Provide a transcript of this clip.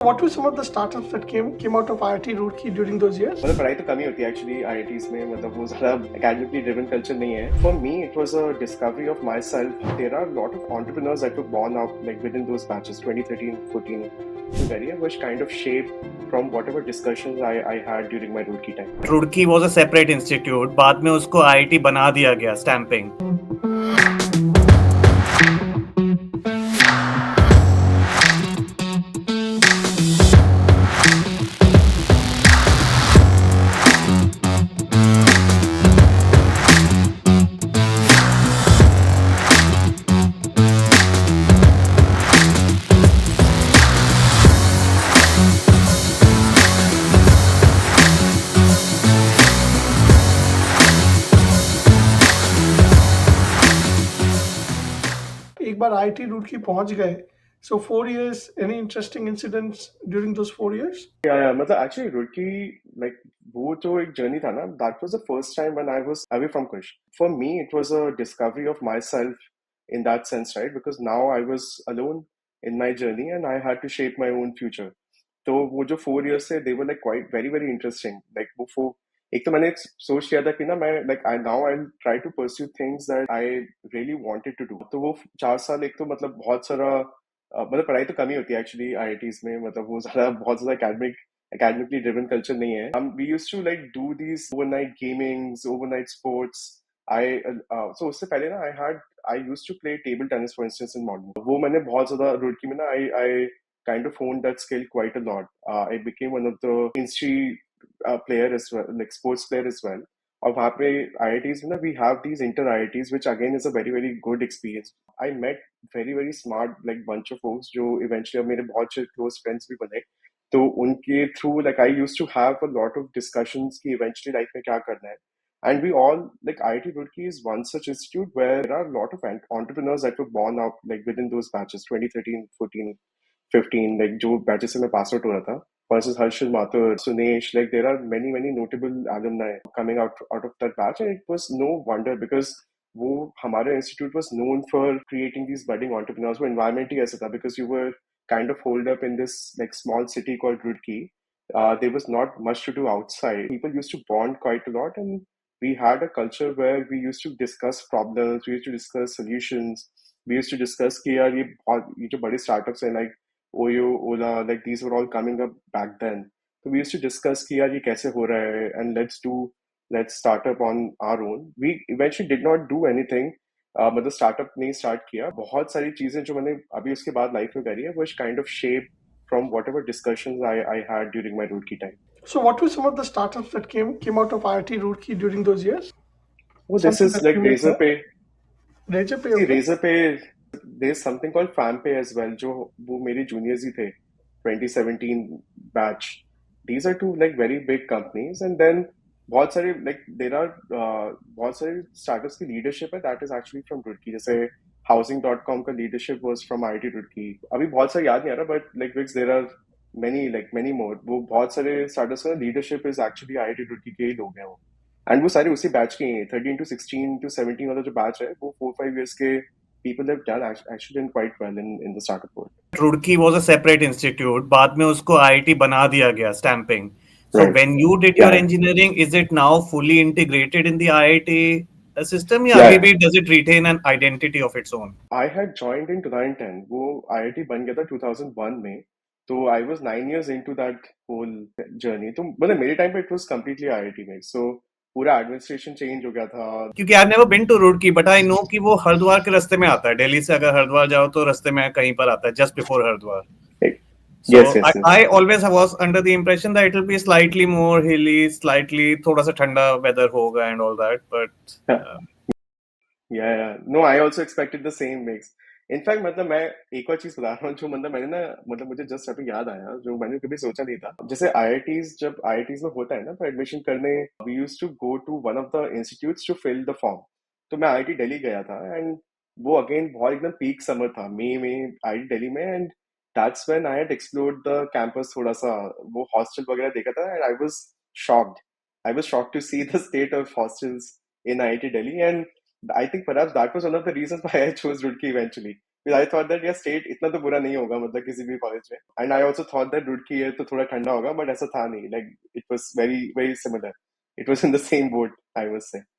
What were some of the startups that came out of IIT Roorkee during those years? मतलब पढ़ाई तो कम ही होती है एक्चुअली आईआईटीज में मतलब वो ज़्यादा academically driven culture नहीं है. For me, it was a discovery of myself. There are a lot of entrepreneurs that were born out like within those batches, 2013, 14. Very much kind of shaped from whatever discussions I had during my Roorkee time. Roorkee was a separate institute, बाद में उसको IIT बना दिया गया, stamping. एक बार IIT Roorkee पहुंच गए. So 4 years, any interesting incidents during those 4 years? Yeah. मतलब actually Roorkee, like वो जो एक journey था ना, that was the first time when I was away from Kush. For me, it was a discovery of myself in that sense, right? Because now I was alone in my journey and I had to shape my own future. तो वो जो 4 years थे, they were like quite very very interesting. Like वो एक तो मैंने सोच लिया था कि ना मैं like I now I'll try to pursue things that I really wanted to do. तो वो 4 साल एक तो मतलब बहुत सारा मतलब पढ़ाई तो कम ही होती है एक्चुअली आईआईटीज में मतलब वो ज़्यादा बहुत ज़्यादा academically driven culture नहीं है. We used to like do these overnight gamings, overnight sports. So उससे पहले ना I used to play table tennis for instance in modern. वो मैंने बहुत ज़्यादा रुड़की में ना I kind of honed that skill quite a lot. I became one of the industry player as well, like sports player as well. और वहाँ पे IITs में ना we have these inter IITs which again is a very very good experience. I met very very smart like bunch of folks जो eventually अब मेरे बहुत से close friends भी बने. तो उनके through like I used to have a lot of discussions कि eventually life में क्या करना है. And we all like IIT Roorkee is one such institute where there are a lot of entrepreneurs that were born out like within those batches 2013, 14, 15 like जो batches से मैं pass out हो रहा था. For instance, Harshil Mathur, Sunesh, like there are many many notable alumni coming out of that batch, and it was no wonder because वो हमारा institute was known for creating these budding entrepreneurs. वो environment ही ऐसा था because you were kind of holed up in this like small city called Roorkee. There was not much to do outside. People used to bond quite a lot, and we had a culture where we used to discuss problems, we used to discuss solutions, we used to discuss कि यार ये जो बड़े startups हैं like Oyo, Ola, like these were all coming up back then. So we used to discuss कि यार ये कैसे हो रहा है and let's start up on our own. We eventually did not do anything. मतलब startup नहीं start किया. बहुत सारी चीजें जो मैंने अभी उसके बाद life में करी है, which kind of shaped from whatever discussions I had during my Roorkee time. So what were some of the startups that came out of IIT Roorkee during those years? Oh, this Something is that like you may know. Razorpay. Razorpay, See, okay. Razorpay, there's something called FamPay as well, जो वो मेरे juniors ही थे, 2017 batch. These are two like very big companies, and then बहुत सारे like there are बहुत सारे startups की leadership है that is actually from Roorkee. जैसे Housing.com का leadership was from IIT Roorkee. अभी बहुत सारे याद नहीं आ रहा, but like which there are many more. वो बहुत सारे startups का leadership is actually IIT Roorkee के ही लोग हैं वो. एंड वो सारे उसी बैच के हैं 13 to 16 to 17 वाला जो बैच है वो 4-5 years के people have done actually done quite well in the startup world. Roorkee was a separate institute, बाद में उसको आईआईटी बना दिया गया, stamping. So Right. when you did your Yeah. engineering, is it now fully integrated in the IIT system, या Yeah. अभी भी does it retain an identity of its own? I had joined in 2010. वो IIT बन गया था 2001 में. तो I was 9 years into that whole journey. तो मतलब मेरे टाइम पे it was completely IIT में. So पूरा एडमिनिस्ट्रेशन चेंज हो गया था. क्योंकि I never been to Roorkee, but I know कि वो हरिद्वार के रास्ते में आता है. दिल्ली से अगर हरिद्वार जाओ तो रास्ते में कहीं पर आता है, just before Haridwar. So Yes. I always was under the impression that it will be slightly more hilly, slightly थोड़ा सा ठंडा weather होगा and all that, but Yeah. No, I also expected the same mix. In fact मतलब मैं एक और चीज बता रहा हूँ जो मतलब मैंने ना मतलब मुझे जस्ट अभी याद आया जो मैंने कभी सोचा नहीं था. जैसे आईआईटीज जब आईआईटीज में होता है ना तो एडमिशन करने we used to go to one of the institutes to fill the form. तो मैं आईआईटी दिल्ली गया था एंड वो अगेन बहुत एकदम पीक समर था मई में आईआईटी दिल्ली में and that's when I had explored the campus थोड़ा सा वो हॉस्टल वगैरह देखा था and I was shocked to see the state of hostels in IIT Delhi, and I think perhaps that was one of the reasons why I chose Roorkee eventually. I thought that yeah, state इतना तो बुरा नहीं होगा मतलब किसी भी college में. And I also thought that Roorkee है तो थोड़ा ठंडा होगा, but ऐसा था नहीं. Like it was very very similar. It was in the same boat, I was saying.